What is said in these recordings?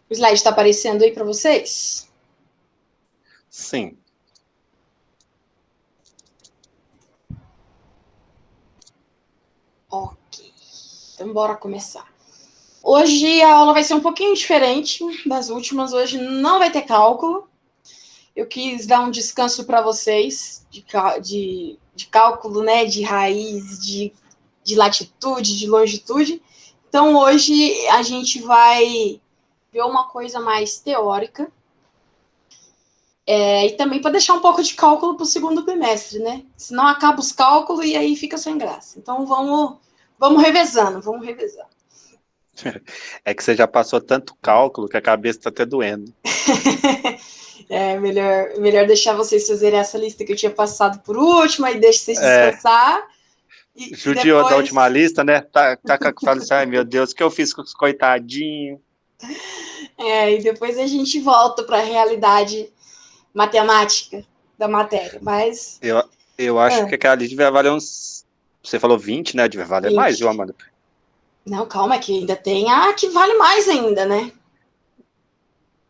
O slide está aparecendo aí para vocês? Sim. Ok. Então, bora começar. Hoje a aula vai ser um pouquinho diferente das últimas. Hoje não vai ter cálculo. Eu quis dar um descanso para vocês de cálculo, né? De raiz, de latitude, de longitude. Então, hoje a gente vai ver uma coisa mais teórica. E também para deixar um pouco de cálculo para o segundo bimestre, né? Senão acaba os cálculos e aí fica sem graça. Então, vamos revezando, vamos revezando. É que você já passou tanto cálculo que a cabeça está até doendo. Melhor deixar vocês fazerem essa lista que eu tinha passado por último, aí deixa vocês descansar. E Judiou da depois. última lista, né? Fala assim, ai meu Deus, o que eu fiz com os coitadinhos? E depois a gente volta para a realidade matemática da matéria. Mas. Eu acho que aquela lista devia valer uns. Você falou 20, né? Devia valer 20. mais, viu, Amanda? Não, calma, que ainda tem a que vale mais ainda, né?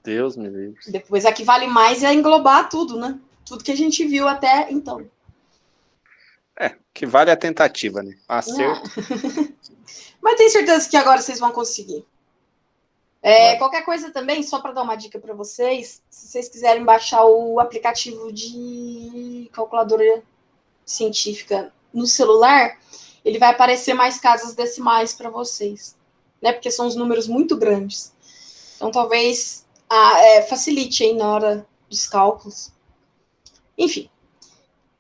Deus me livre. Depois a que vale mais é englobar tudo, né? Tudo que a gente viu até então. Que vale a tentativa, né? Acerto. Mas tenho certeza que agora vocês vão conseguir. Qualquer coisa também, só para dar uma dica para vocês, se vocês quiserem baixar o aplicativo de calculadora científica no celular, ele vai aparecer mais casas decimais para vocês, né? Porque são os números muito grandes. Então, talvez facilite aí na hora dos cálculos. Enfim,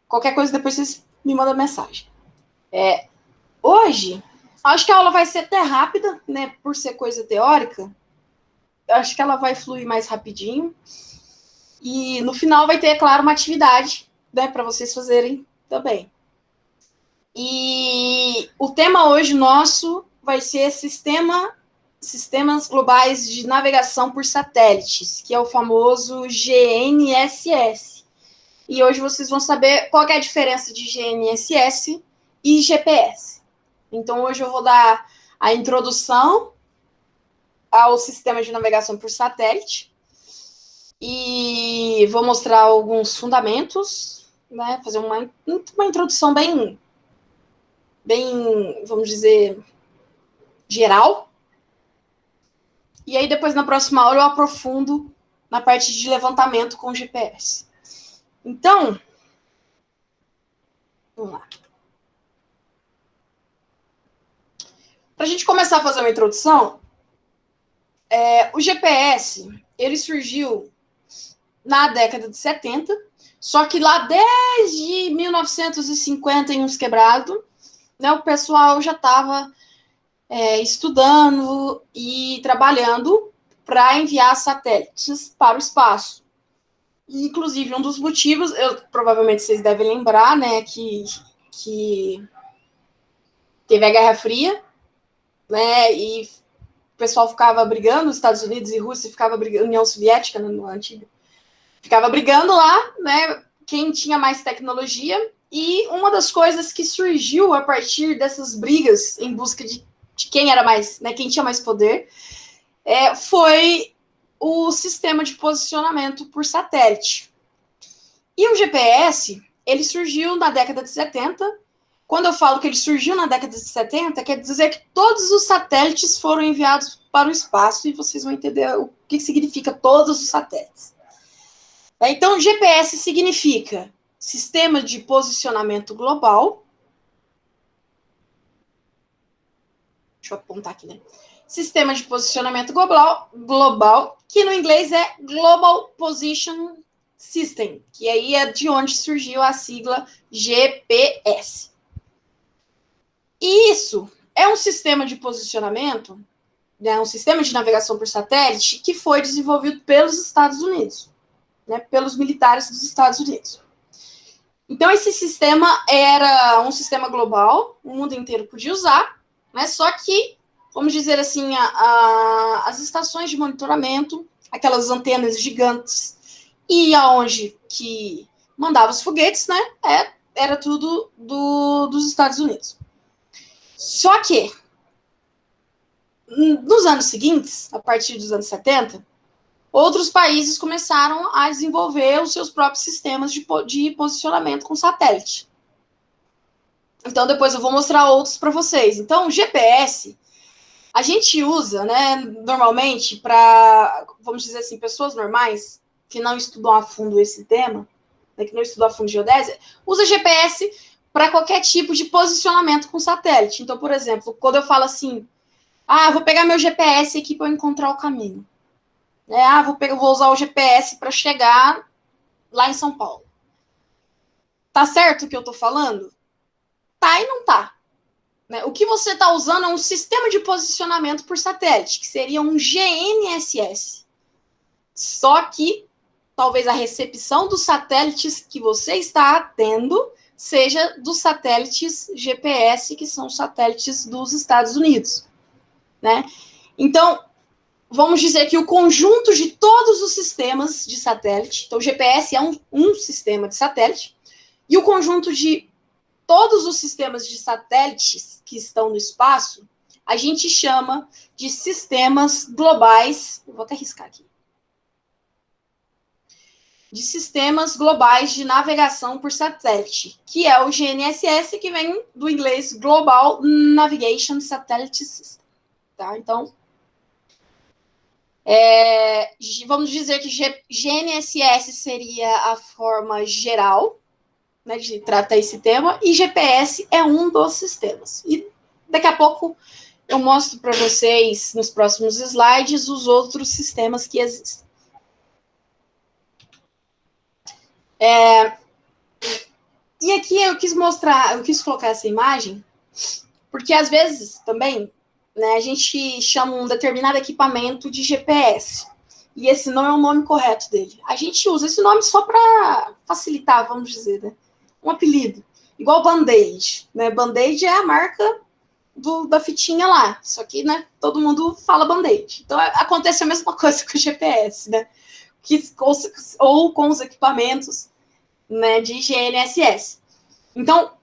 qualquer coisa depois vocês me mandam mensagem. Hoje, acho que a aula vai ser até rápida, né? Por ser coisa teórica. Eu acho que ela vai fluir mais rapidinho. E no final vai ter, é claro, uma atividade, né, para vocês fazerem também. E o tema hoje nosso vai ser Sistemas Globais de Navegação por Satélites, que é o famoso GNSS. E hoje vocês vão saber qual é a diferença de GNSS e GPS. Então, hoje eu vou dar a introdução ao sistema de navegação por satélite e vou mostrar alguns fundamentos, né? Fazer uma introdução bem, vamos dizer, geral. E aí, depois, na próxima aula, eu aprofundo na parte de levantamento com GPS. Então, vamos lá. Para a gente começar a fazer uma introdução, o GPS, ele surgiu na década de 70, só que lá desde 1950 em uns quebrados, né, o pessoal já estava estudando e trabalhando para enviar satélites para o espaço. E, inclusive, um dos motivos, provavelmente vocês devem lembrar, né, que teve a Guerra Fria, né, e o pessoal ficava brigando, os Estados Unidos e Rússia ficava brigando, União Soviética, né, no antigo, ficava brigando lá, né, quem tinha mais tecnologia, e uma das coisas que surgiu a partir dessas brigas em busca de quem era mais, né, quem tinha mais poder, foi o sistema de posicionamento por satélite. E o GPS, ele surgiu na década de 70. Quando eu falo que ele surgiu na década de 70, quer dizer que todos os satélites foram enviados para o espaço, e vocês vão entender o que significa todos os satélites. Então, GPS significa Sistema de Posicionamento Global. Deixa eu apontar aqui, né? Sistema de Posicionamento global, que no inglês é Global Position System, que aí é de onde surgiu a sigla GPS. E isso é um sistema de posicionamento, né, um sistema de navegação por satélite que foi desenvolvido pelos Estados Unidos, né, pelos militares dos Estados Unidos. Então, esse sistema era um sistema global, o mundo inteiro podia usar, né, só que, vamos dizer assim, as estações de monitoramento, aquelas antenas gigantes, e aonde que mandava os foguetes, né, era tudo dos Estados Unidos. Só que, nos anos seguintes, a partir dos anos 70, outros países começaram a desenvolver os seus próprios sistemas de posicionamento com satélite. Então, depois eu vou mostrar outros para vocês. Então, o GPS, a gente usa, né, normalmente para, vamos dizer assim, pessoas normais, que não estudam a fundo esse tema, né, que não estudam a fundo geodésia, usa GPS para qualquer tipo de posicionamento com satélite. Então, por exemplo, quando eu falo assim, vou pegar meu GPS aqui para eu encontrar o caminho. Vou usar o GPS para chegar lá em São Paulo. Tá certo o que eu tô falando? Tá e não tá. Né? O que você está usando é um sistema de posicionamento por satélite, que seria um GNSS. Só que talvez a recepção dos satélites que você está tendo seja dos satélites GPS, que são satélites dos Estados Unidos. Né? Então, vamos dizer que o conjunto de todos os sistemas de satélite, então o GPS é um sistema de satélite, e o conjunto de todos os sistemas de satélites que estão no espaço, a gente chama de sistemas globais, eu vou até riscar aqui, de sistemas globais de navegação por satélite, que é o GNSS, que vem do inglês Global Navigation Satellite System. Tá? Então, vamos dizer que GNSS seria a forma geral, né, de tratar esse tema, e GPS é um dos sistemas. E daqui a pouco eu mostro para vocês, nos próximos slides, os outros sistemas que existem. E aqui eu quis colocar essa imagem, porque às vezes também, né, a gente chama um determinado equipamento de GPS. E esse não é o nome correto dele. A gente usa esse nome só para facilitar, vamos dizer, né? Um apelido. Igual Band-Aid. Né? Band-Aid é a marca da fitinha lá. Só que, né, todo mundo fala Band-Aid. Então, acontece a mesma coisa com o GPS, né? Ou com os equipamentos, né, de GNSS. Então,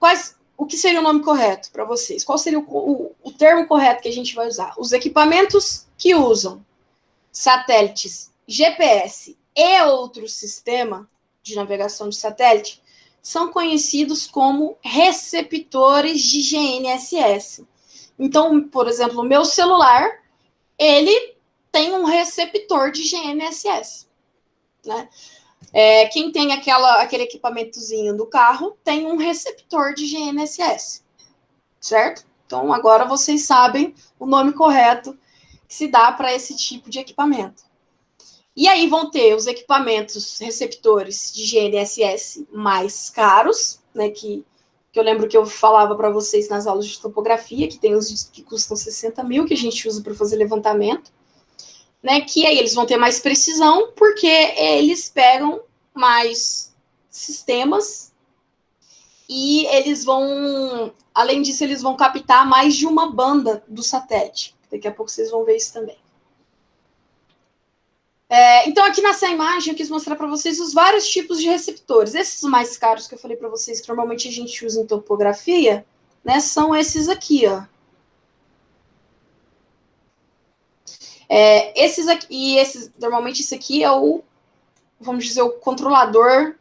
o que seria o nome correto para vocês? Qual seria o termo correto que a gente vai usar? Os equipamentos que usam satélites GPS e outro sistema de navegação de satélite são conhecidos como receptores de GNSS. Então, por exemplo, o meu celular, ele tem um receptor de GNSS. Né? Quem tem aquele equipamentozinho do carro tem um receptor de GNSS. Certo? Então, agora vocês sabem o nome correto que se dá para esse tipo de equipamento. E aí vão ter os equipamentos receptores de GNSS mais caros, né, que eu lembro que eu falava para vocês nas aulas de topografia, que tem os que custam 60 mil, que a gente usa para fazer levantamento, né, que aí eles vão ter mais precisão, porque eles pegam mais sistemas e eles vão, além disso, eles vão captar mais de uma banda do satélite. Daqui a pouco vocês vão ver isso também. Então, aqui nessa imagem, eu quis mostrar para vocês os vários tipos de receptores. Esses mais caros que eu falei para vocês, que normalmente a gente usa em topografia, né, são esses aqui, ó. Normalmente esse aqui é vamos dizer, o controlador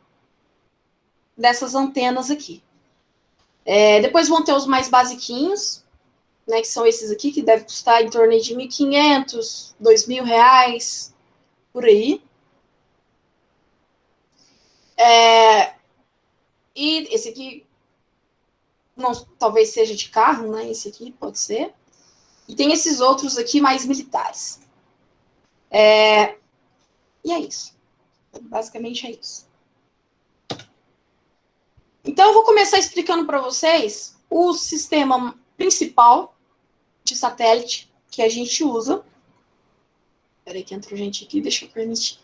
dessas antenas aqui. Depois vão ter os mais basiquinhos, né, que são esses aqui, que devem custar em torno de R$1.500, R$2.000, por aí. E esse aqui, não, talvez seja de carro, né? Esse aqui pode ser. E tem esses outros aqui mais militares. E é isso. Basicamente é isso. Então, eu vou começar explicando para vocês o sistema principal de satélite que a gente usa. Espera aí que entrou gente aqui, deixa eu permitir.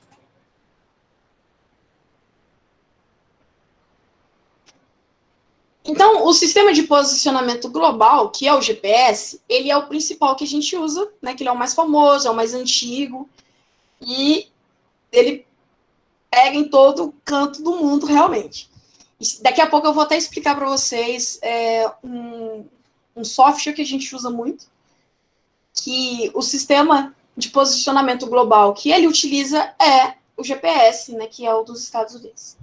Então, o sistema de posicionamento global, que é o GPS, ele é o principal que a gente usa, né? Que ele é o mais famoso, é o mais antigo, e ele pega em todo canto do mundo, realmente. E daqui a pouco eu vou até explicar para vocês um software que a gente usa muito, que o sistema de posicionamento global que ele utiliza é o GPS, né, que é o dos Estados Unidos.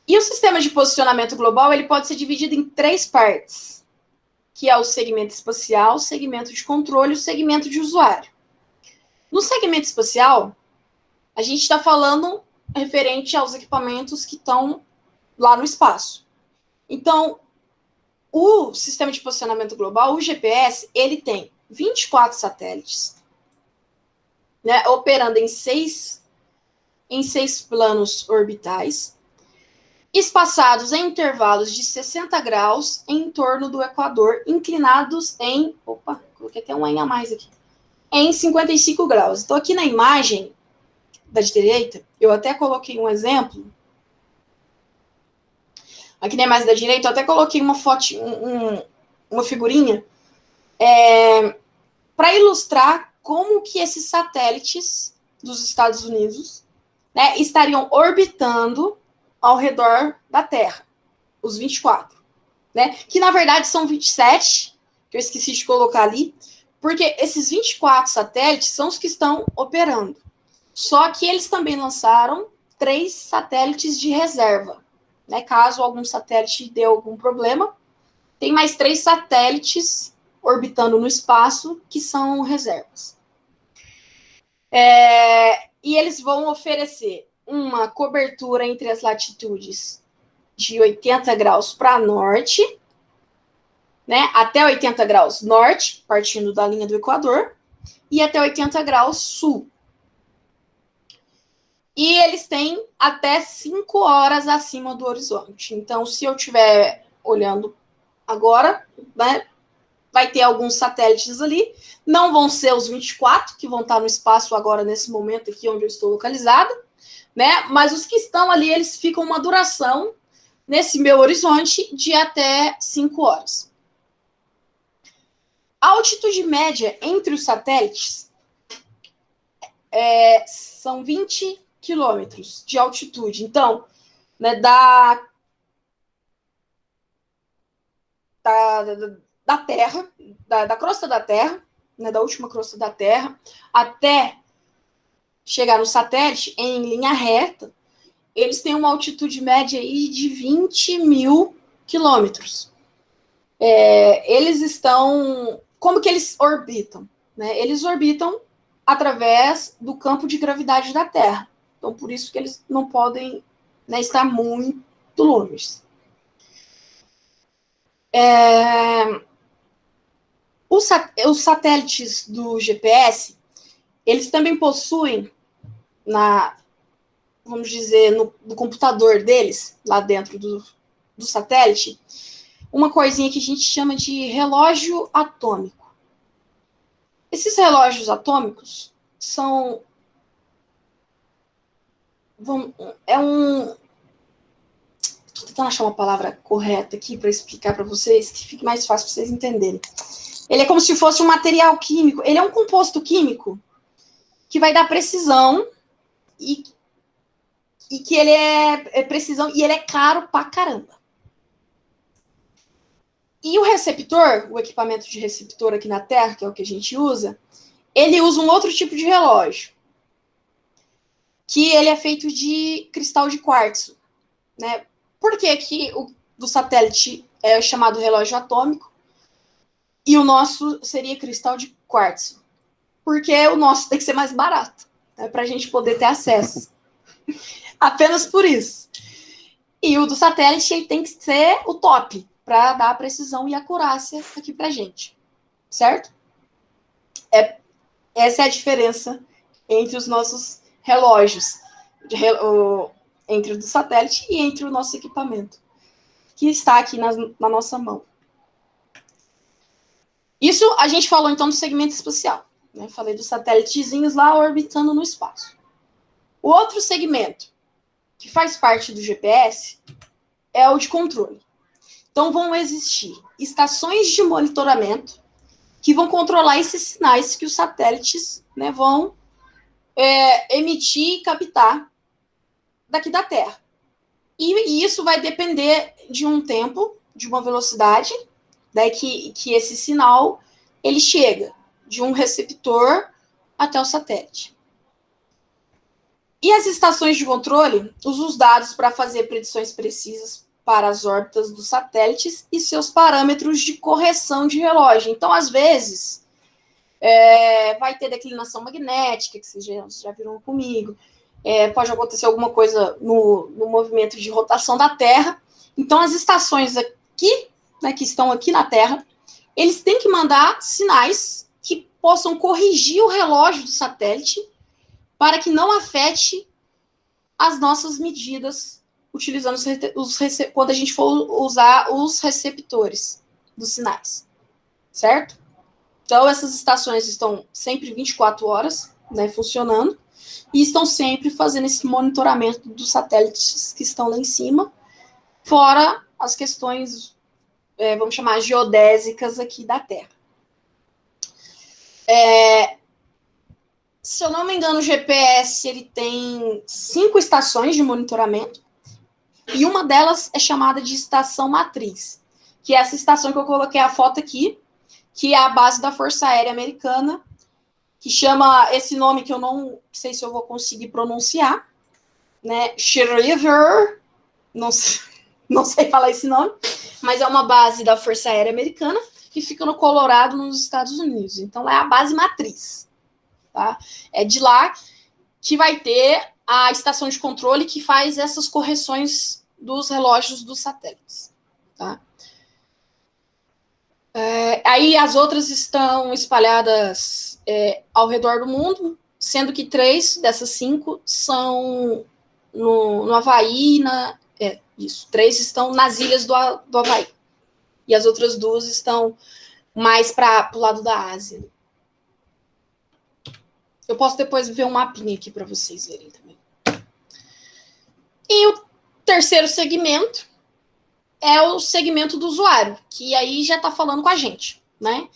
E o sistema de posicionamento global, ele pode ser dividido em 3 partes, que é o segmento espacial, o segmento de controle e o segmento de usuário. No segmento espacial, a gente está falando referente aos equipamentos que estão lá no espaço. Então, o sistema de posicionamento global, o GPS, ele tem 24 satélites, né, operando em seis planos orbitais, espaçados em intervalos de 60 graus em torno do Equador, inclinados em... Opa, coloquei até um em a mais aqui. Em 55 graus. Então, aqui na imagem da direita, eu até coloquei um exemplo. Aqui na imagem da direita, eu até coloquei uma foto, uma figurinha, para ilustrar como que esses satélites dos Estados Unidos, né, estariam orbitando ao redor da Terra, os 24, né? Que na verdade são 27, que eu esqueci de colocar ali, porque esses 24 satélites são os que estão operando. Só que eles também lançaram 3 satélites de reserva, né? Caso algum satélite dê algum problema, tem mais 3 satélites orbitando no espaço que são reservas. E eles vão oferecer uma cobertura entre as latitudes de 80 graus para norte, né, até 80 graus norte, partindo da linha do Equador, e até 80 graus sul. E eles têm até 5 horas acima do horizonte. Então, se eu estiver olhando agora, né, vai ter alguns satélites ali, não vão ser os 24 que vão estar no espaço agora, nesse momento aqui onde eu estou localizada, né? Mas os que estão ali, eles ficam uma duração nesse meu horizonte de até 5 horas. A altitude média entre os satélites são 20 quilômetros de altitude. Então, né, da Terra, da crosta da Terra, né, da última crosta da Terra, até chegar no satélite em linha reta, eles têm uma altitude média aí de 20 mil quilômetros. Eles estão... Como que eles orbitam? Né? Eles orbitam através do campo de gravidade da Terra. Então, por isso que eles não podem, né, estar muito longe. Os satélites do GPS, eles também possuem, vamos dizer, no computador deles, lá dentro do satélite, uma coisinha que a gente chama de relógio atômico. Esses relógios atômicos são... Estou tentando achar uma palavra correta aqui para explicar para vocês, que fique mais fácil para vocês entenderem. Ele é como se fosse um material químico. Ele é um composto químico que vai dar precisão e que ele é precisão e ele é caro pra caramba. E o receptor, o equipamento de receptor aqui na Terra, que é o que a gente usa, ele usa um outro tipo de relógio, que ele é feito de cristal de quartzo, né? Por que que o do satélite é chamado relógio atômico e o nosso seria cristal de quartzo? Porque o nosso tem que ser mais barato, né, para a gente poder ter acesso. Apenas por isso. E o do satélite ele tem que ser o top, para dar a precisão e acurácia aqui para a gente. Certo? Essa é a diferença entre os nossos relógios, entre o do satélite e entre o nosso equipamento, que está aqui na nossa mão. Isso a gente falou, então, do segmento espacial. Né? Falei dos satélitezinhos lá orbitando no espaço. O outro segmento, que faz parte do GPS, é o de controle. Então, vão existir estações de monitoramento que vão controlar esses sinais que os satélites, né, vão emitir e captar daqui da Terra. E isso vai depender de um tempo, de uma velocidade, né, que esse sinal ele chega. de um receptor até o satélite. E as estações de controle usam os dados para fazer predições precisas para as órbitas dos satélites e seus parâmetros de correção de relógio. Então, às vezes, vai ter declinação magnética, que vocês já viram comigo, pode acontecer alguma coisa no movimento de rotação da Terra. Então, as estações aqui, né, que estão aqui na Terra, eles têm que mandar sinais que possam corrigir o relógio do satélite para que não afete as nossas medidas, utilizando quando a gente for usar os receptores dos sinais, certo? Então, essas estações estão sempre 24 horas, né, funcionando, e estão sempre fazendo esse monitoramento dos satélites que estão lá em cima, fora as questões, vamos chamar, geodésicas aqui da Terra. Se eu não me engano, o GPS ele tem 5 estações de monitoramento, e uma delas é chamada de estação matriz, que é essa estação que eu coloquei a foto aqui, que é a base da Força Aérea Americana, que chama esse nome que eu não sei se eu vou conseguir pronunciar, né? Schriever, não sei falar esse nome, mas é uma base da Força Aérea Americana que fica no Colorado, nos Estados Unidos. Então, é a base matriz. Tá? É de lá que vai ter a estação de controle que faz essas correções dos relógios dos satélites. Tá? Aí as outras estão espalhadas ao redor do mundo, sendo que 3 dessas 5 são no Havaí, 3 estão nas ilhas do Havaí. E as outras 2 estão mais para o lado da Ásia. Eu posso depois ver um mapinha aqui para vocês verem também. E o terceiro segmento é o segmento do usuário, que aí já está falando com a gente, né?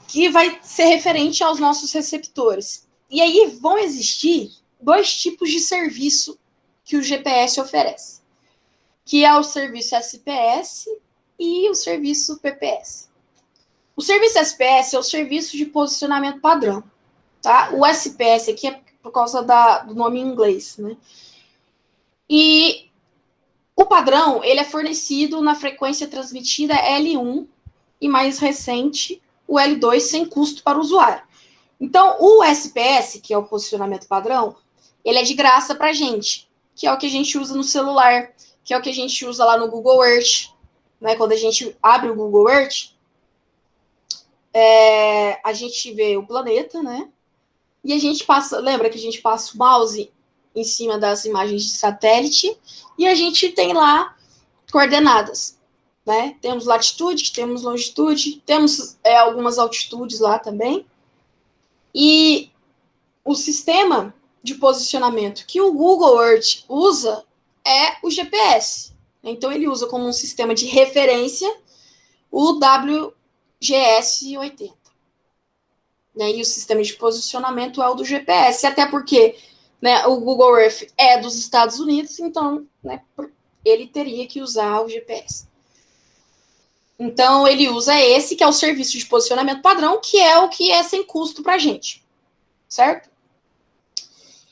Que vai ser referente aos nossos receptores. E aí vão existir 2 tipos de serviço que o GPS oferece, que é o serviço SPS e o serviço PPS. O serviço SPS é o serviço de posicionamento padrão. Tá? O SPS aqui é por causa do nome em inglês, né? E o padrão, ele é fornecido na frequência transmitida L1 e mais recente, o L2, sem custo para o usuário. Então, o SPS, que é o posicionamento padrão, ele é de graça para a gente, que é o que a gente usa no celular, que é o que a gente usa lá no Google Earth, né? Quando a gente abre o Google Earth, a gente vê o planeta, né? E a gente lembra que a gente passa o mouse em cima das imagens de satélite e a gente tem lá coordenadas, né? Temos latitude, temos longitude, temos algumas altitudes lá também. E o sistema de posicionamento que o Google Earth usa é o GPS. Então, ele usa como um sistema de referência o WGS-80. E o sistema de posicionamento é o do GPS, até porque, né, o Google Earth é dos Estados Unidos, então, né, ele teria que usar o GPS. Então, ele usa esse, que é o serviço de posicionamento padrão, que é o que é sem custo para a gente, certo?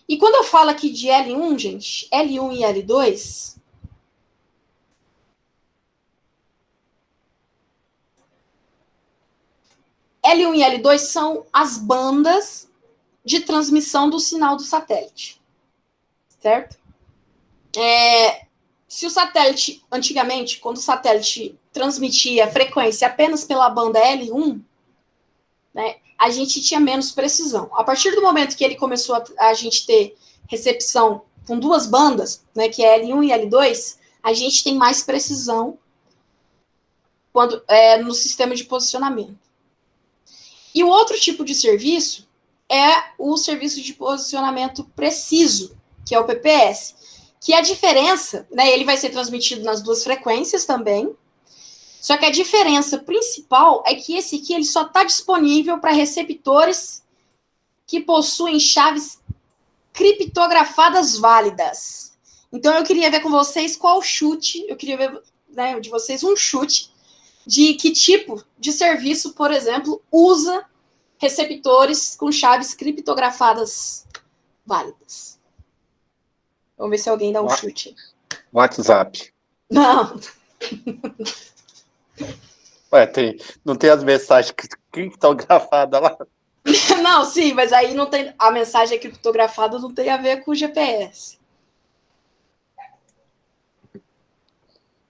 E quando eu falo aqui de L1, gente, L1 e L2... L1 e L2 são as bandas de transmissão do sinal do satélite, certo? Se o satélite, antigamente, quando o satélite transmitia frequência apenas pela banda L1, né, a gente tinha menos precisão. A partir do momento que ele começou a gente ter recepção com 2 bandas, né, que é L1 e L2, a gente tem mais precisão no sistema de posicionamento. E o outro tipo de serviço é o serviço de posicionamento preciso, que é o PPS. Que a diferença, né, ele vai ser transmitido nas 2 frequências também, só que a diferença principal é que esse aqui ele só está disponível para receptores que possuem chaves criptografadas válidas. Então, eu queria ver com vocês qual chute, eu queria ver, de vocês um chute de que tipo de serviço, por exemplo, usa receptores com chaves criptografadas válidas. Vamos ver se alguém dá um chute. WhatsApp. Não. Ué, não tem as mensagens criptografadas lá? Não, sim, mas aí não tem. A mensagem criptografada não tem a ver com o GPS.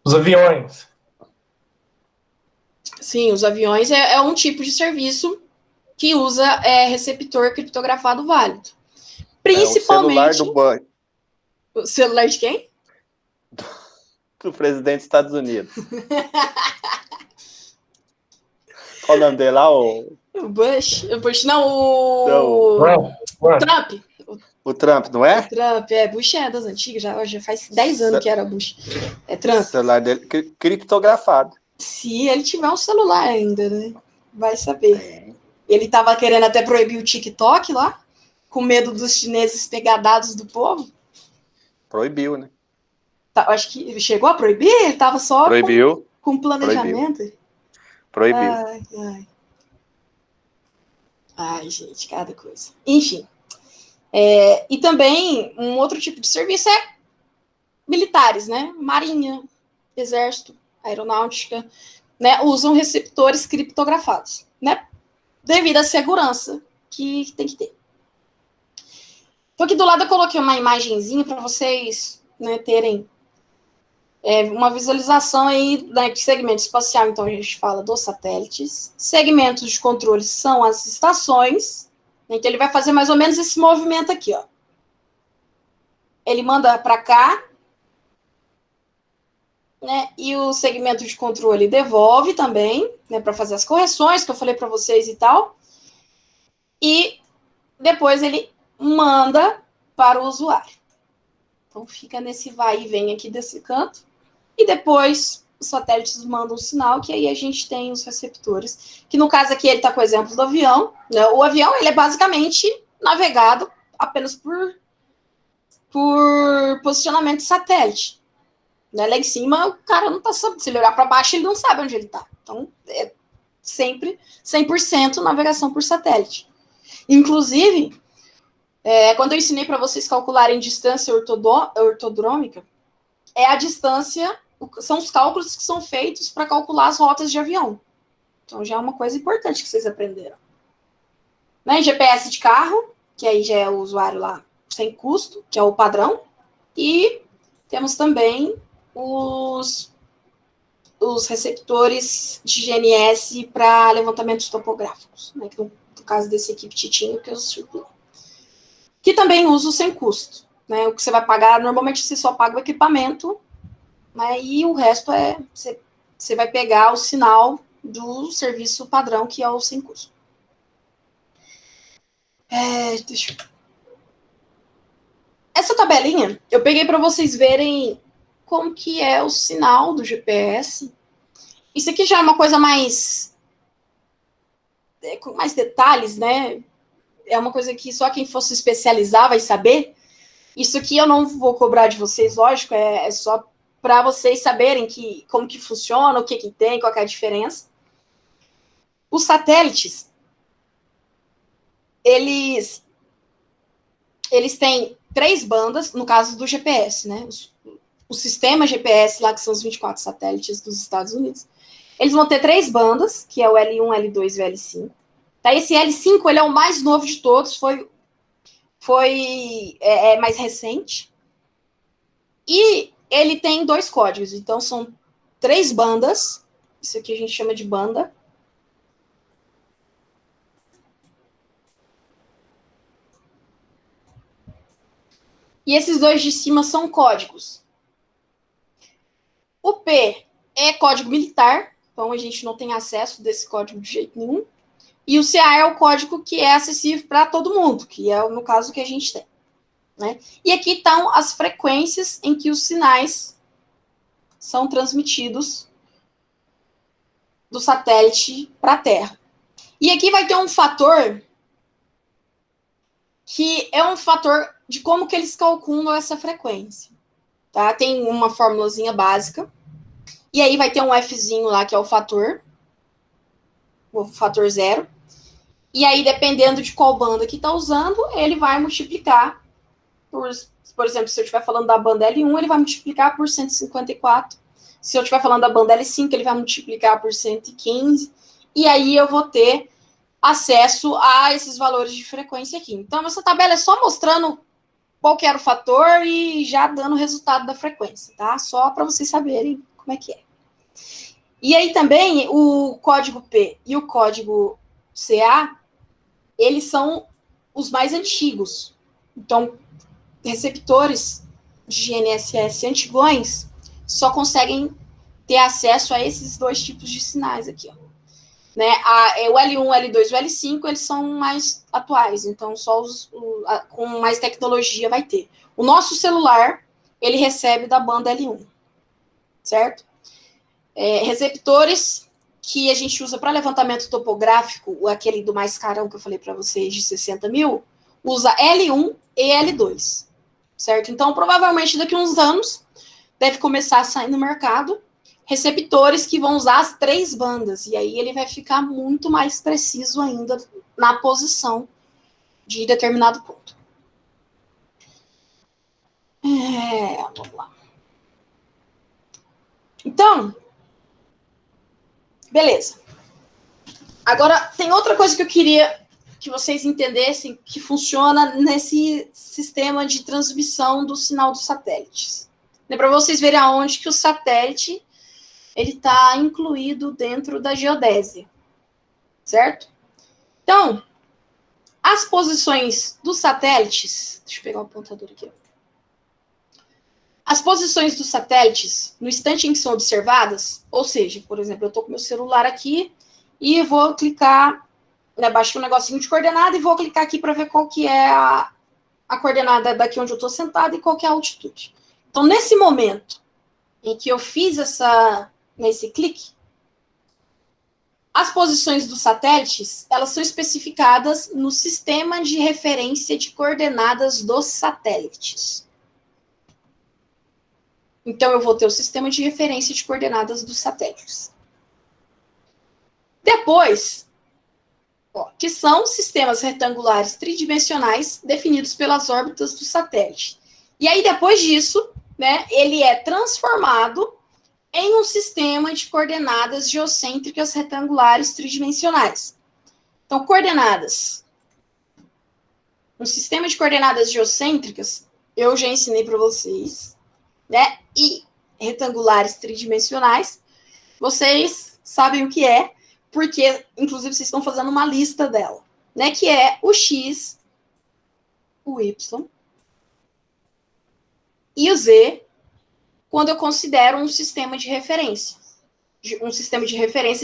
Os aviões. Sim, os aviões é um tipo de serviço que usa receptor criptografado válido. Principalmente. O celular do banco. O celular de quem? Do presidente dos Estados Unidos. Qual o nome dele lá? O Bush não, o Trump. O Trump, não é? O Trump, Bush é das antigas, já faz 10 anos que era Bush. É Trump. O celular dele criptografado. Se ele tiver um celular ainda, né? Vai saber. Ele tava querendo até proibir o TikTok lá, com medo dos chineses pegar dados do povo. Proibiu, né? Tá, acho que ele chegou a proibir, ele tava só com planejamento. Proibiu. Ai, gente, cada coisa. Enfim. E também, um outro tipo de serviço é militares, né? Marinha, exército, aeronáutica, né? Usam receptores criptografados, né? Devido à segurança que tem que ter. Então, aqui do lado eu coloquei uma imagenzinha para vocês, né, terem uma visualização aí, né, de segmento espacial. Então, a gente fala dos satélites. Segmentos de controle são as estações. Então, ele vai fazer mais ou menos esse movimento aqui, ó. Ele manda para cá, né, e o segmento de controle devolve também, né, para fazer as correções que eu falei para vocês e tal. E depois ele manda para o usuário. Então, fica nesse vai e vem aqui desse canto. E depois, os satélites mandam um sinal, que aí a gente tem os receptores. Que no caso aqui, ele está com o exemplo do avião. Né? O avião, ele é basicamente navegado apenas por posicionamento de satélite. Né? Lá em cima, o cara não está sabendo. Se ele olhar para baixo, ele não sabe onde ele está. Então, é sempre 100% navegação por satélite. Inclusive, quando eu ensinei para vocês calcularem distância ortodrômica, é a distância, são os cálculos que são feitos para calcular as rotas de avião. Então, já é uma coisa importante que vocês aprenderam. Né? GPS de carro, que aí já é o usuário lá sem custo, que é o padrão. E temos também os receptores de GNS para levantamentos topográficos, né? No caso desse aqui petitinho que eu circulei. Que também uso sem custo. Né? O que você vai pagar, normalmente você só paga o equipamento, né? E o resto você vai pegar o sinal do serviço padrão, que é o sem custo. Essa tabelinha, eu peguei para vocês verem como que é o sinal do GPS. Isso aqui já é uma coisa mais com mais detalhes, né? É uma coisa que só quem fosse especializar vai saber. Isso aqui eu não vou cobrar de vocês, lógico, é só para vocês saberem como que funciona, o que tem, qual que é a diferença. Os satélites, eles têm 3 bandas, no caso do GPS, né? O sistema GPS lá, que são os 24 satélites dos Estados Unidos, eles vão ter 3 bandas, que é o L1, L2 e o L5. Tá? Esse L5, ele é o mais novo de todos, foi mais recente. E ele tem 2 códigos, então são 3 bandas, isso aqui a gente chama de banda. E esses 2 de cima são códigos. O P é código militar, então a gente não tem acesso desse código de jeito nenhum. E o CA é o código que é acessível para todo mundo, que é no caso que a gente tem. Né? E aqui estão as frequências em que os sinais são transmitidos do satélite para a Terra. E aqui vai ter um fator que é um fator de como que eles calculam essa frequência. Tá? Tem uma formulazinha básica. E aí vai ter um Fzinho lá, que é o fator 0. E aí, dependendo de qual banda que está usando, ele vai multiplicar por exemplo, se eu estiver falando da banda L1, ele vai multiplicar por 154. Se eu estiver falando da banda L5, ele vai multiplicar por 115. E aí eu vou ter acesso a esses valores de frequência aqui. Então, essa tabela é só mostrando qual que era o fator e já dando o resultado da frequência, tá? Só para vocês saberem como é que é. E aí também, o código P e o código CA, eles são os mais antigos. Então, receptores de GNSS antigões só conseguem ter acesso a esses dois tipos de sinais aqui, ó. Né? O L1, o L2 e o L5, eles são mais atuais, então só com mais tecnologia vai ter. O nosso celular, ele recebe da banda L1, certo? Receptores que a gente usa para levantamento topográfico, aquele do mais carão que eu falei para vocês, de 60 mil, usa L1 e L2, certo? Então, provavelmente, daqui a uns anos, deve começar a sair no mercado receptores que vão usar as 3 bandas, e aí ele vai ficar muito mais preciso ainda na posição de determinado ponto. Vamos lá. Então, beleza. Agora, tem outra coisa que eu queria que vocês entendessem que funciona nesse sistema de transmissão do sinal dos satélites. Para vocês verem aonde que o satélite ele está incluído dentro da geodésia, certo? Então, as posições dos satélites... Deixa eu pegar o apontador aqui. As posições dos satélites, no instante em que são observadas, ou seja, por exemplo, eu estou com meu celular aqui e vou clicar, baixo um negocinho de coordenada e vou clicar aqui para ver qual que é a coordenada daqui onde eu estou sentado e qual que é a altitude. Então, nesse momento em que eu fiz nesse clique, as posições dos satélites, elas são especificadas no sistema de referência de coordenadas dos satélites. Então, eu vou ter o sistema de referência de coordenadas dos satélites. Depois, que são sistemas retangulares tridimensionais definidos pelas órbitas do satélite. E aí, depois disso, né, ele é transformado em um sistema de coordenadas geocêntricas retangulares tridimensionais. Então, coordenadas. Um sistema de coordenadas geocêntricas, eu já ensinei para vocês, né? E retangulares tridimensionais, vocês sabem o que é, porque, inclusive, vocês estão fazendo uma lista dela, né? Que é o X, o Y e o Z, quando eu considero um sistema de referência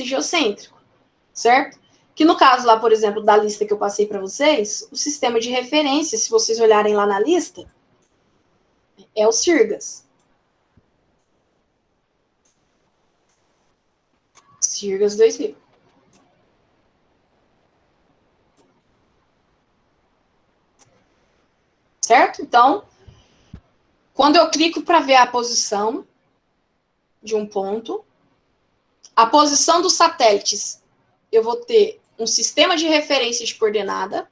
geocêntrico, certo? Que no caso lá, por exemplo, da lista que eu passei para vocês, o sistema de referência, se vocês olharem lá na lista, é o Sirgas. Sirgas 2000. Certo? Então, quando eu clico para ver a posição de um ponto, a posição dos satélites, eu vou ter um sistema de referência de coordenada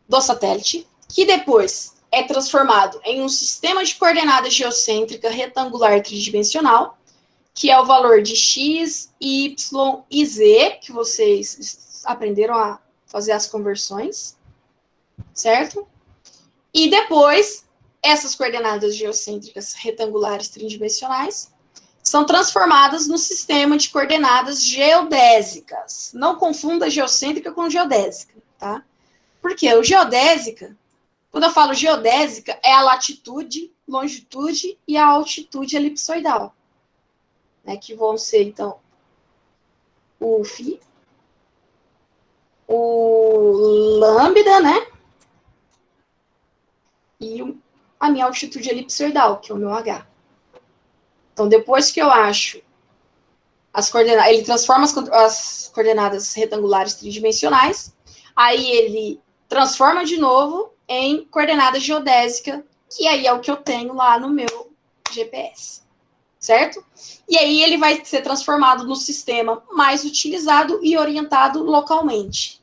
do satélite, que depois é transformado em um sistema de coordenadas geocêntrica retangular tridimensional, que é o valor de x, y e z, que vocês aprenderam a fazer as conversões, certo? E depois, essas coordenadas geocêntricas retangulares tridimensionais são transformadas no sistema de coordenadas geodésicas. Não confunda geocêntrica com geodésica, tá? Porque o geodésica, quando eu falo geodésica, é a latitude, longitude e a altitude elipsoidal, né? Que vão ser, então, o φ, o lambda, né? E a minha altitude elipsoidal, que é o meu H. Então, depois que eu acho as coordenadas, ele transforma as coordenadas retangulares tridimensionais, aí ele transforma de novo em coordenada geodésica, que aí é o que eu tenho lá no meu GPS, certo? E aí ele vai ser transformado no sistema mais utilizado e orientado localmente.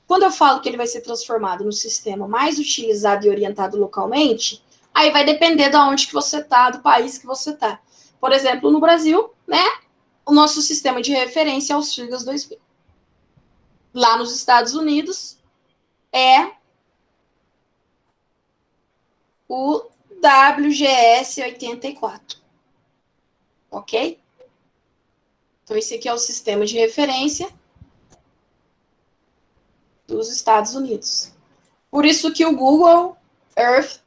Quando eu falo que ele vai ser transformado no sistema mais utilizado e orientado localmente, aí vai depender de onde que você está, do país que você está. Por exemplo, no Brasil, né, o nosso sistema de referência é o SIRGAS 2000. Lá nos Estados Unidos é o WGS 84. Ok? Então, esse aqui é o sistema de referência dos Estados Unidos. Por isso que o Google Earth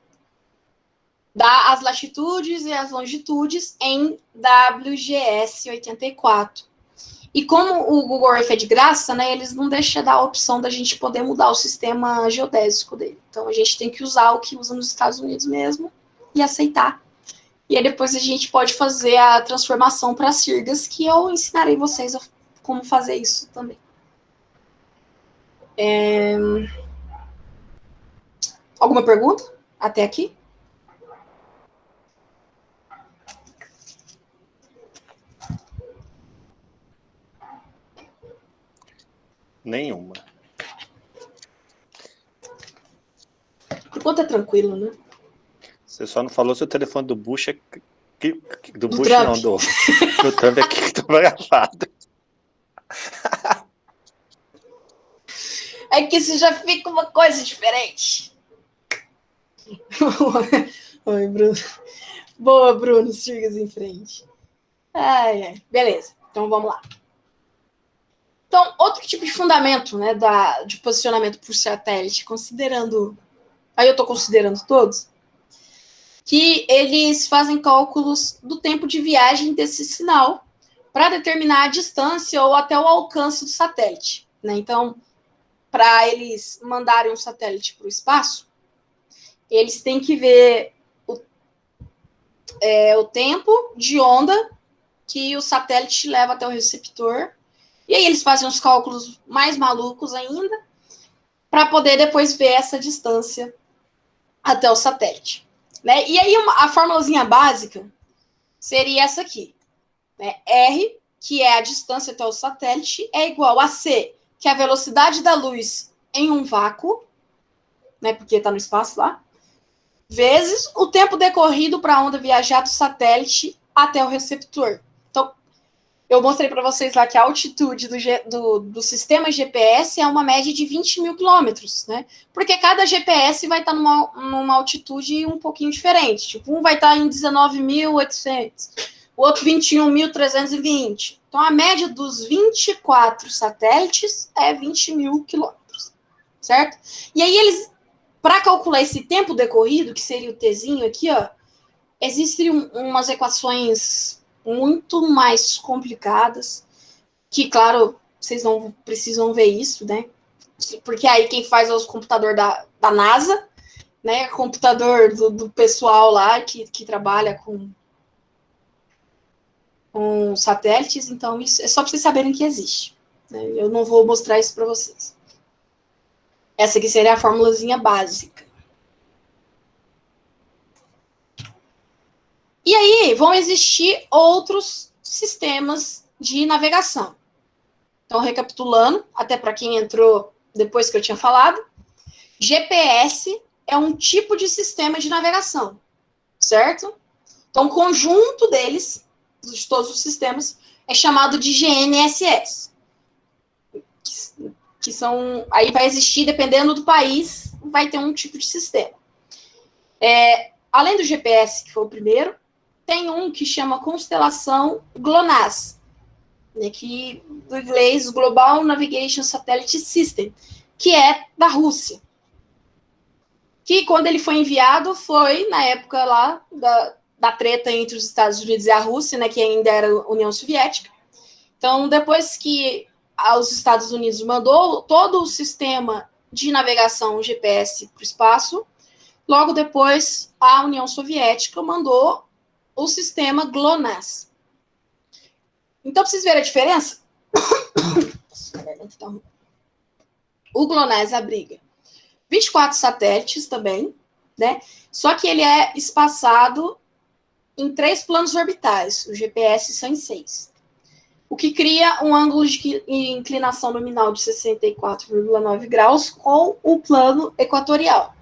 dá as latitudes e as longitudes em WGS 84. E como o Google Earth é de graça, né, eles não deixam dar a opção da gente poder mudar o sistema geodésico dele. Então, a gente tem que usar o que usa nos Estados Unidos mesmo e aceitar. E aí, depois a gente pode fazer a transformação para SIRGAS, que eu ensinarei vocês como fazer isso também. Alguma pergunta até aqui? Nenhuma. Por enquanto é tranquilo, né? Você só não falou se o telefone do Bush é... Do Bush Trump. não, do Trump é que estava gravado. É que isso já fica uma coisa diferente. Oi, Bruno. Boa, Bruno, SIRGAS em frente. Ai, ai. Beleza, então vamos lá. Então, outro tipo de fundamento, né, de posicionamento por satélite, considerando... Aí eu estou considerando todos, que eles fazem cálculos do tempo de viagem desse sinal para determinar a distância ou até o alcance do satélite, né? Então, para eles mandarem um satélite para o espaço, eles têm que ver o tempo de onda que o satélite leva até o receptor. E aí eles fazem uns cálculos mais malucos ainda para poder depois ver essa distância até o satélite. Né? E aí a formulazinha básica seria essa aqui. Né? R, que é a distância até o satélite, é igual a C, que é a velocidade da luz em um vácuo, né, porque está no espaço lá, vezes o tempo decorrido para a onda viajar do satélite até o receptor. Então, eu mostrei para vocês lá que a altitude do sistema GPS é uma média de 20 mil quilômetros, né? Porque cada GPS vai estar numa altitude um pouquinho diferente. Tipo, um vai estar em 19.800, o outro 21.320. Então, a média dos 24 satélites é 20 mil quilômetros, certo? E aí, eles, para calcular esse tempo decorrido, que seria o Tzinho aqui, ó, existem umas equações muito mais complicadas, que, claro, vocês não precisam ver isso, né? Porque aí quem faz é o computador da NASA, né? Computador do pessoal lá que trabalha com satélites, então isso é só para vocês saberem que existe. Né? Eu não vou mostrar isso para vocês. Essa aqui seria a formulazinha básica. E aí vão existir outros sistemas de navegação. Então, recapitulando, até para quem entrou depois que eu tinha falado, GPS é um tipo de sistema de navegação, certo? Então, o conjunto deles, de todos os sistemas, é chamado de GNSS. Que são... Aí vai existir, dependendo do país, vai ter um tipo de sistema. Além do GPS, que foi o primeiro, tem um que chama constelação GLONASS, né, que do inglês Global Navigation Satellite System, que é da Rússia. Que quando ele foi enviado foi na época lá da treta entre os Estados Unidos e a Rússia, né, que ainda era a União Soviética. Então, depois que os Estados Unidos mandou todo o sistema de navegação GPS para o espaço, logo depois a União Soviética mandou o sistema GLONASS. Então, pra vocês verem a diferença, o GLONASS abriga 24 satélites também, né? Só que ele é espaçado em 3 planos orbitais. O GPS são em 6. o que cria um ângulo de inclinação nominal de 64,9 graus com o plano equatorial.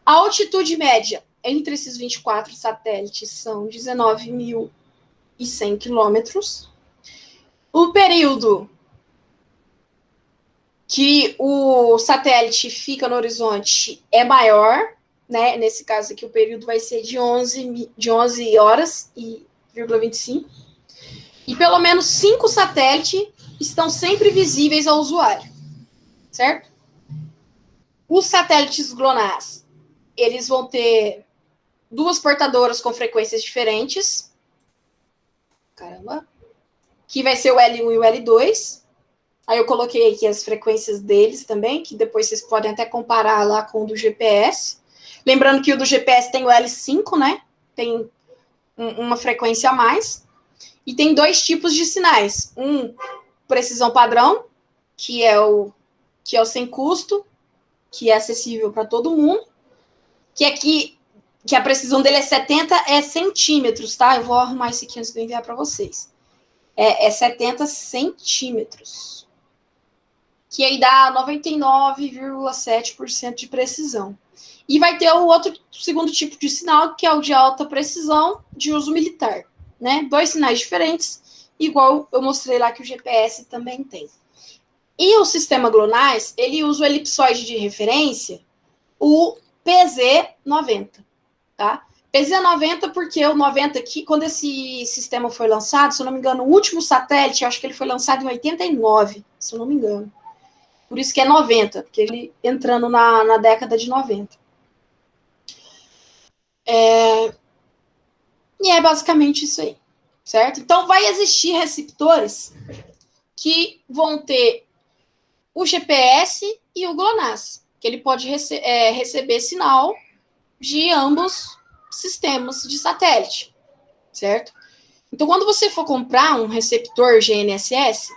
A altitude média entre esses 24 satélites são 19.100 quilômetros. O período que o satélite fica no horizonte é maior, né? Nesse caso aqui, o período vai ser de 11 horas e 25. E pelo menos 5 satélites estão sempre visíveis ao usuário, certo? Os satélites GLONASS, eles vão ter 2 portadoras com frequências diferentes. Caramba. Que vai ser o L1 e o L2. Aí eu coloquei aqui as frequências deles também, que depois vocês podem até comparar lá com o do GPS. Lembrando que o do GPS tem o L5, né? Tem uma frequência a mais. E tem 2 tipos de sinais. Precisão padrão, que é o sem custo, que é acessível para todo mundo. Que a precisão dele é 70 centímetros, tá? Eu vou arrumar isso aqui antes de eu enviar para vocês. É 70 centímetros. Que aí dá 99,7% de precisão. E vai ter o segundo tipo de sinal, que é o de alta precisão de uso militar, né? 2 sinais diferentes, igual eu mostrei lá que o GPS também tem. E o sistema GLONASS, ele usa o elipsoide de referência, o PZ90, tá? PZ90 porque o 90 aqui, quando esse sistema foi lançado, se eu não me engano, o último satélite, eu acho que ele foi lançado em 89, se eu não me engano. Por isso que é 90, porque ele entrando na década de 90. E é basicamente isso aí, certo? Então, vai existir receptores que vão ter o GPS e o GLONASS, que ele pode receber sinal de ambos sistemas de satélite, certo? Então, quando você for comprar um receptor GNSS,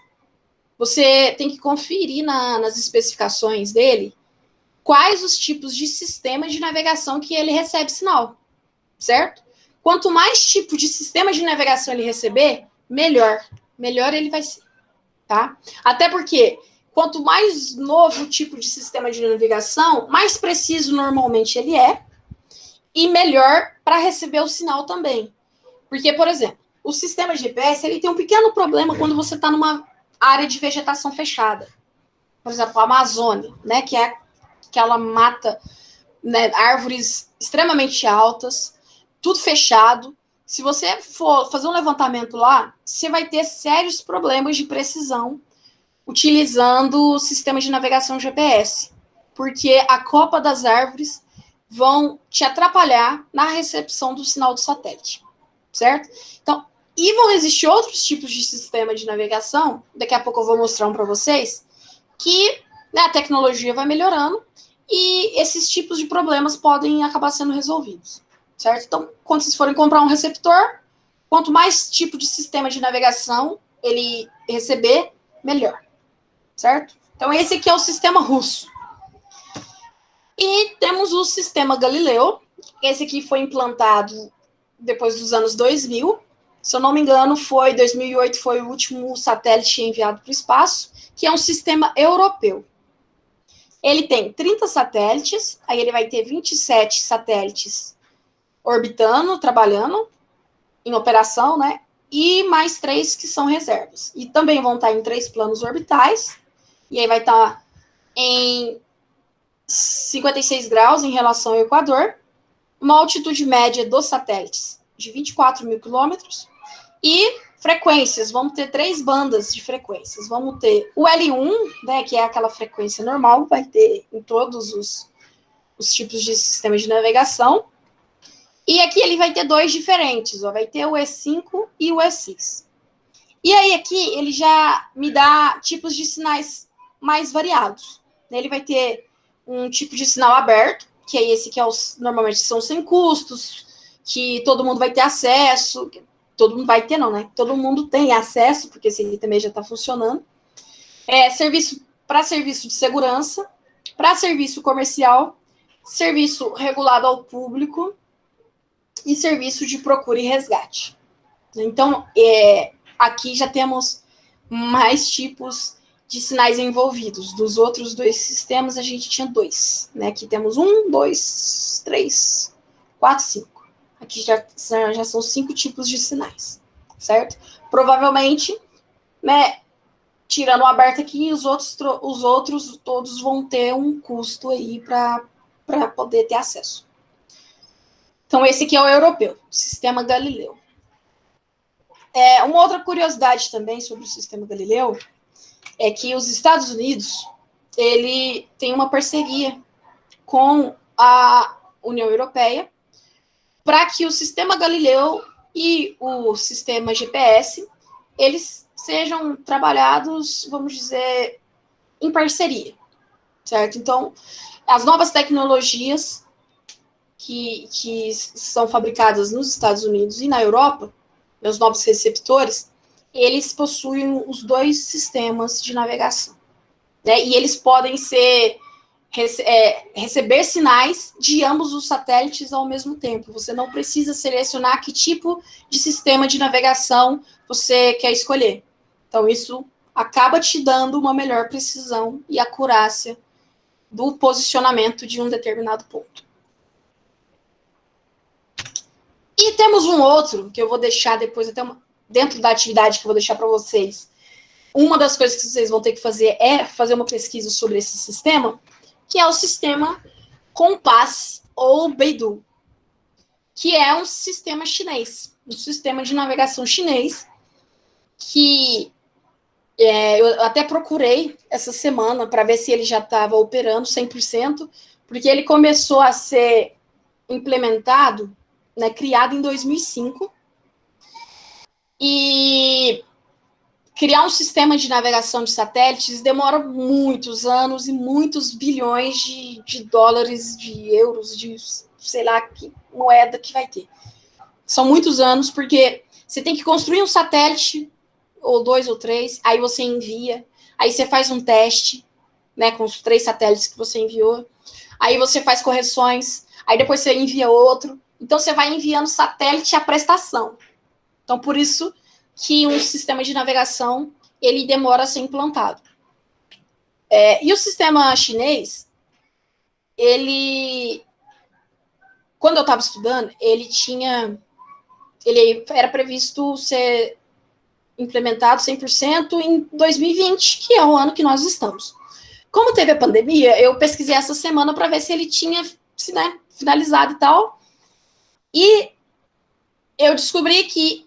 você tem que conferir nas especificações dele quais os tipos de sistema de navegação que ele recebe sinal, certo? Quanto mais tipo de sistema de navegação ele receber, melhor. Melhor ele vai ser, tá? Até porque, quanto mais novo o tipo de sistema de navegação, mais preciso normalmente ele é e melhor para receber o sinal também. Porque, por exemplo, o sistema GPS ele tem um pequeno problema quando você está numa área de vegetação fechada. Por exemplo, a Amazônia, né, que é aquela mata, né, árvores extremamente altas, tudo fechado. Se você for fazer um levantamento lá, você vai ter sérios problemas de precisão utilizando o sistema de navegação GPS, porque a copa das árvores vão te atrapalhar na recepção do sinal do satélite, certo? Então, e vão existir outros tipos de sistema de navegação, daqui a pouco eu vou mostrar um para vocês, que, né, a tecnologia vai melhorando e esses tipos de problemas podem acabar sendo resolvidos, certo? Então, quando vocês forem comprar um receptor, quanto mais tipo de sistema de navegação ele receber, melhor, certo? Então, esse aqui é o sistema russo. E temos o sistema Galileu. Esse aqui foi implantado depois dos anos 2000. Se eu não me engano, 2008 foi o último satélite enviado para o espaço, que é um sistema europeu. Ele tem 30 satélites, aí ele vai ter 27 satélites orbitando, trabalhando, em operação, né? E mais 3 que são reservas. E também vão estar em 3 planos orbitais, e aí vai estar em 56 graus em relação ao Equador, uma altitude média dos satélites de 24 mil quilômetros, e frequências, vamos ter 3 bandas de frequências. Vamos ter o L1, né, que é aquela frequência normal, vai ter em todos os tipos de sistema de navegação. E aqui ele vai ter 2 diferentes, ó, vai ter o E5 e o E6. E aí aqui ele já me dá tipos de sinais mais variados. Ele vai ter um tipo de sinal aberto, que é esse que normalmente são sem custos, que todo mundo vai ter acesso. Todo mundo vai ter, não, né? Todo mundo tem acesso, porque esse aqui também já está funcionando. Para serviço de segurança, para serviço comercial, serviço regulado ao público e serviço de procura e resgate. Então, aqui já temos mais tipos de sinais envolvidos. Dos outros dois sistemas, a gente tinha 2, né? Aqui temos 1, 2, 3, 4, 5. Aqui já são 5 tipos de sinais, certo? Provavelmente, né, tirando o aberto aqui, os outros todos vão ter um custo aí para poder ter acesso. Então, esse aqui é o europeu, Sistema Galileu. Uma outra curiosidade também sobre o Sistema Galileu é que os Estados Unidos, ele tem uma parceria com a União Europeia para que o Sistema Galileu e o sistema GPS, eles sejam trabalhados, vamos dizer, em parceria, certo? Então, as novas tecnologias que são fabricadas nos Estados Unidos e na Europa, os novos receptores, eles possuem os 2 sistemas de navegação, né? E eles podem receber sinais de ambos os satélites ao mesmo tempo. Você não precisa selecionar que tipo de sistema de navegação você quer escolher. Então, isso acaba te dando uma melhor precisão e acurácia do posicionamento de um determinado ponto. E temos um outro, que eu vou deixar depois, até dentro da atividade que eu vou deixar para vocês. Uma das coisas que vocês vão ter que fazer é fazer uma pesquisa sobre esse sistema, que é o sistema Compass ou Beidou, que é um sistema chinês, um sistema de navegação chinês, que eu até procurei essa semana para ver se ele já estava operando 100%, porque ele começou a ser implementado, né, criado em 2005, e criar um sistema de navegação de satélites demora muitos anos e muitos bilhões de dólares, de euros, de sei lá que moeda que vai ter. São muitos anos, porque você tem que construir um satélite, ou 2 ou 3, aí você envia, aí você faz um teste, né, com os 3 satélites que você enviou, aí você faz correções, aí depois você envia outro. Então, você vai enviando satélite à prestação. Então, por isso que um sistema de navegação, ele demora a ser implantado. E o sistema chinês, ele, quando eu estava estudando, ele era previsto ser implementado 100% em 2020, que é o ano que nós estamos. Como teve a pandemia, eu pesquisei essa semana para ver se ele tinha, né, finalizado e tal, e eu descobri que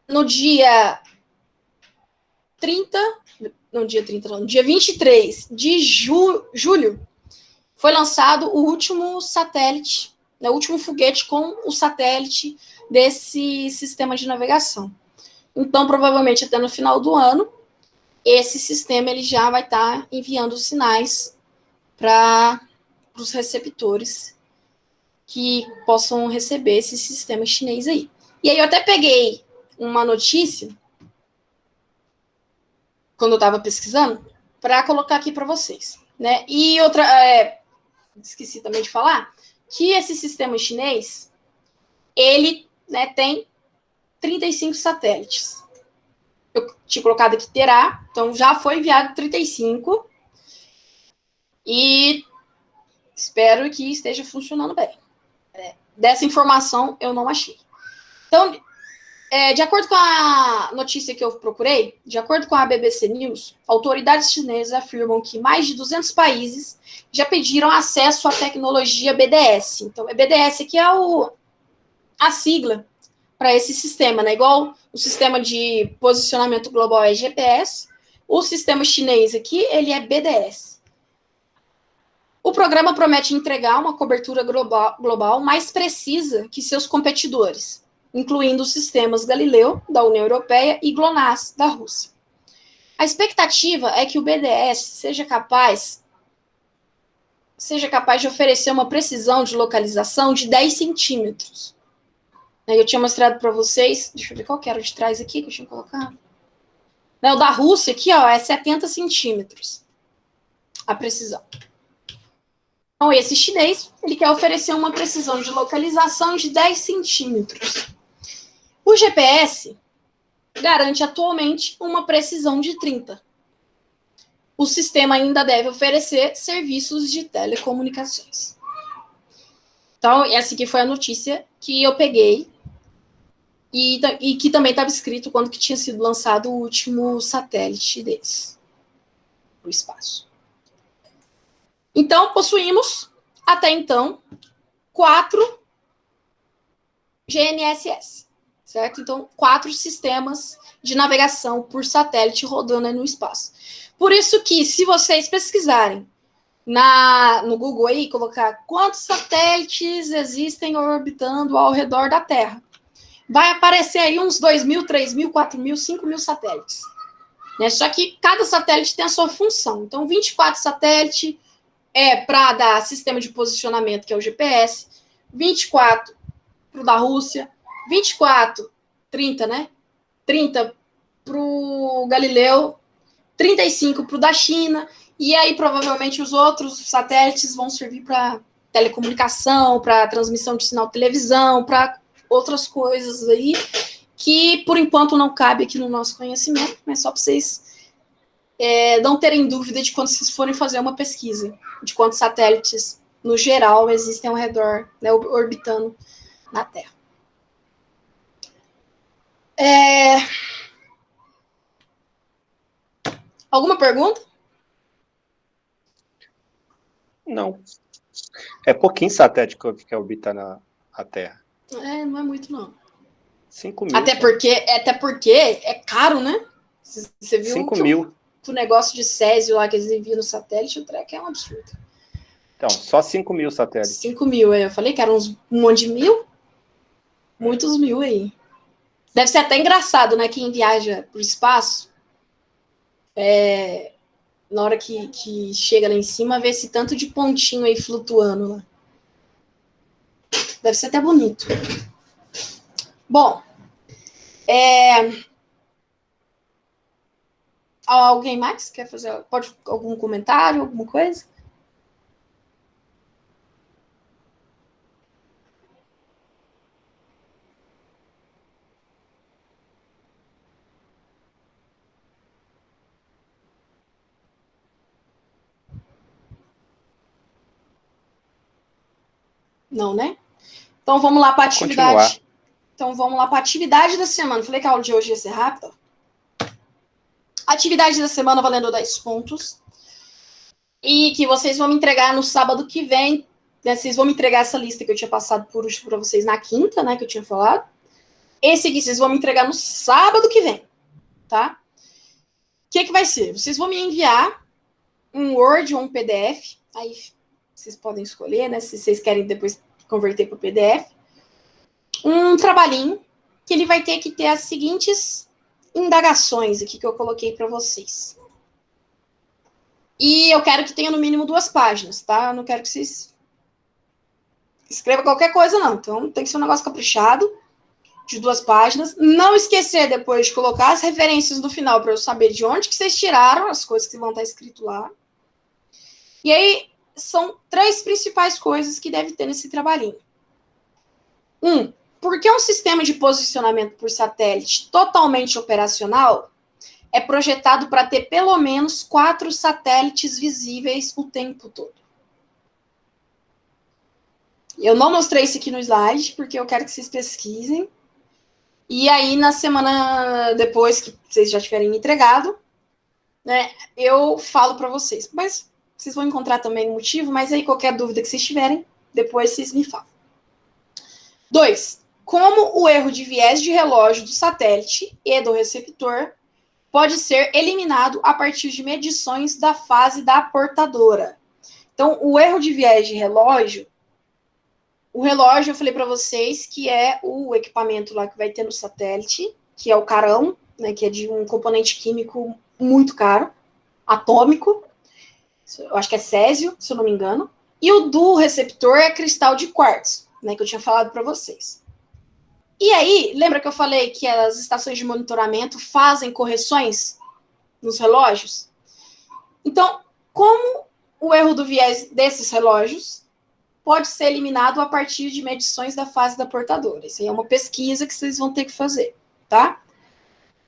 no dia 23 de julho, foi lançado o último satélite, né, o último foguete com o satélite desse sistema de navegação. Então, provavelmente, até no final do ano, esse sistema ele já vai estar enviando sinais para os receptores que possam receber esse sistema chinês aí. E aí eu até peguei uma notícia, quando eu estava pesquisando, para colocar aqui para vocês, né? E outra, esqueci também de falar, que esse sistema chinês, ele, né, tem 35 satélites. Eu tinha colocado aqui terá, então já foi enviado 35, e espero que esteja funcionando bem. Dessa informação eu não achei. Então, de acordo com a notícia que eu procurei, de acordo com a BBC News, autoridades chinesas afirmam que mais de 200 países já pediram acesso à tecnologia BDS. Então, BDS aqui é a sigla para esse sistema, né? Igual o sistema de posicionamento global é GPS, o sistema chinês aqui, ele é BDS. O programa promete entregar uma cobertura global mais precisa que seus competidores, incluindo os sistemas Galileu, da União Europeia, e GLONASS, da Rússia. A expectativa é que o BDS seja capaz de oferecer uma precisão de localização de 10 centímetros. Eu tinha mostrado para vocês, deixa eu ver qual que era o de trás aqui, que eu tinha colocado. O da Rússia aqui, ó, é 70 centímetros a precisão. Então, esse chinês, ele quer oferecer uma precisão de localização de 10 centímetros. O GPS, garante atualmente uma precisão de 30. O sistema ainda deve oferecer serviços de telecomunicações. Então, essa aqui foi a notícia que eu peguei e que também estava escrito quando que tinha sido lançado o último satélite deles para o espaço. Então, possuímos, até então, 4 GNSS, certo? Então, 4 sistemas de navegação por satélite rodando aí no espaço. Por isso que, se vocês pesquisarem no Google aí, colocar quantos satélites existem orbitando ao redor da Terra, vai aparecer aí uns 2.000, 3.000, 4.000, 5.000 satélites. Né? Só que cada satélite tem a sua função. Então, 24 satélites é para dar sistema de posicionamento, que é o GPS, 24 para o da Rússia, 24, 30, né? 30 para o Galileu, 35 para o da China, e aí provavelmente os outros satélites vão servir para telecomunicação, para transmissão de sinal de televisão, para outras coisas aí, que por enquanto não cabe aqui no nosso conhecimento, mas só para vocês não terem dúvida de quando vocês forem fazer uma pesquisa, de quantos satélites, no geral, existem ao redor, né, orbitando na Terra. Alguma pergunta? Não. É pouquinho satélite que orbita na Terra. Não é muito, não. 5.000. Até porque é caro, né? Você viu 5.000. O negócio de Césio lá que eles enviam no satélite, o treco é um absurdo. Então, só 5.000 satélites. 5.000, eu falei que eram um monte de mil? Muitos mil aí. Deve ser até engraçado, né? Quem viaja pro espaço, na hora que chega lá em cima, vê esse tanto de pontinho aí flutuando lá. Deve ser até bonito. Bom, alguém mais quer fazer? Pode algum comentário, alguma coisa? Não, né? Então vamos lá para a atividade. Continuar. Então vamos lá para a atividade da semana. Falei que a aula de hoje ia ser rápida. Atividade da semana valendo 10 pontos. E que vocês vão me entregar no sábado que vem. Né? Vocês vão me entregar essa lista que eu tinha passado por último para vocês na quinta, né? Que eu tinha falado. Esse aqui vocês vão me entregar no sábado que vem. Tá? O que vai ser? Vocês vão me enviar um Word ou um PDF. Aí vocês podem escolher, né? Se vocês querem depois converter para o PDF. Um trabalhinho que ele vai ter que ter as seguintes indagações aqui que eu coloquei para vocês. E eu quero que tenha no mínimo 2 páginas, tá? Eu não quero que vocês escrevam qualquer coisa, não. Então, tem que ser um negócio caprichado, de 2 páginas. Não esquecer depois de colocar as referências no final para eu saber de onde que vocês tiraram as coisas que vão estar escrito lá. E aí, são 3 principais coisas que deve ter nesse trabalhinho. 1. Por que um sistema de posicionamento por satélite totalmente operacional é projetado para ter pelo menos 4 satélites visíveis o tempo todo? Eu não mostrei isso aqui no slide, porque eu quero que vocês pesquisem. E aí, na semana depois que vocês já tiverem entregado, né, eu falo para vocês. Mas vocês vão encontrar também o motivo, mas aí qualquer dúvida que vocês tiverem, depois vocês me falam. 2. Como o erro de viés de relógio do satélite e do receptor pode ser eliminado a partir de medições da fase da portadora. Então, o erro de viés de relógio, o relógio eu falei para vocês que é o equipamento lá que vai ter no satélite, que é o carão, né, que é de um componente químico muito caro, atômico, eu acho que é césio, se eu não me engano, e o do receptor é cristal de quartzo, né, que eu tinha falado para vocês. E aí, lembra que eu falei que as estações de monitoramento fazem correções nos relógios? Então, como o erro do viés desses relógios pode ser eliminado a partir de medições da fase da portadora? Isso aí é uma pesquisa que vocês vão ter que fazer, tá?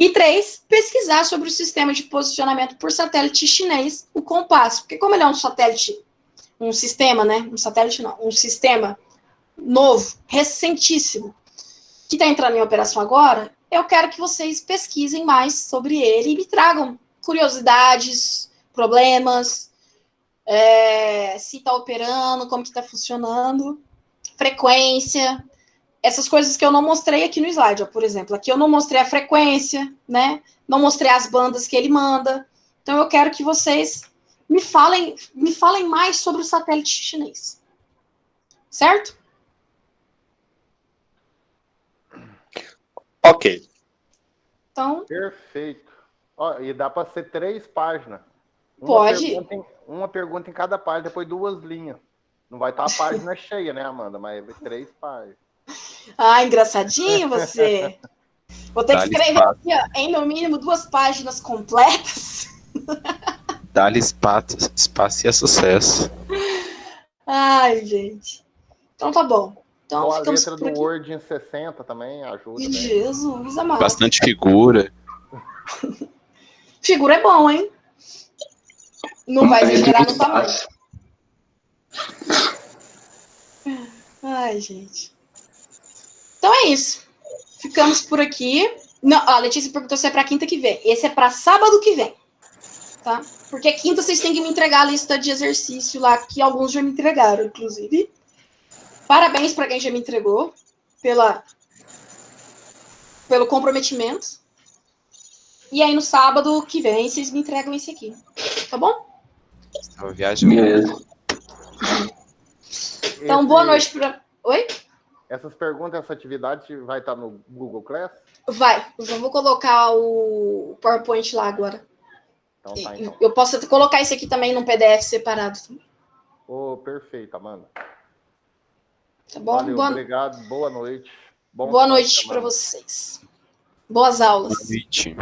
E 3, pesquisar sobre o sistema de posicionamento por satélite chinês, o Compass. Porque como ele é um satélite, um sistema, né? Um satélite não, um sistema novo, recentíssimo, que está entrando em operação agora, eu quero que vocês pesquisem mais sobre ele e me tragam curiosidades, problemas, se está operando, como que está funcionando, frequência, essas coisas que eu não mostrei aqui no slide, ó, por exemplo. Aqui eu não mostrei a frequência, né? Não mostrei as bandas que ele manda. Então eu quero que vocês me falem mais sobre o satélite chinês. Certo? Ok. Então, Perfeito. Ó, e dá para ser 3 páginas. Pode. Uma pergunta em cada página, depois 2 linhas. Não vai estar a página cheia, né, Amanda? Mas 3 páginas. engraçadinho você. Vou ter que escrever aqui, ó, em no mínimo 2 páginas completas. Dá-lhe espaço e é sucesso. Ai, gente. Então tá bom. Então Ou a ficamos letra por do aqui. Word em 60 também ajuda. Né? Jesus, amado. Bastante figura. Figura é bom, hein? Não vai exagerar no tamanho. Ai, gente. Então é isso. Ficamos por aqui. Não, a Letícia perguntou se é para quinta que vem. Esse é para sábado que vem. Tá? Porque quinta vocês têm que me entregar a lista de exercício lá, que alguns já me entregaram, inclusive. Parabéns para quem já me entregou pelo comprometimento. E aí no sábado que vem vocês me entregam esse aqui. Tá bom? É uma viagem. Beleza. Então, boa noite para... Oi? Essas perguntas, essa atividade vai estar no Google Class? Vai. Eu já vou colocar o PowerPoint lá agora. Então tá, então. Eu posso colocar esse aqui também num PDF separado. Oh, perfeito, Amanda. Tá bom? Valeu, obrigado. Boa noite. Boa noite para vocês. Boas aulas. Boa noite.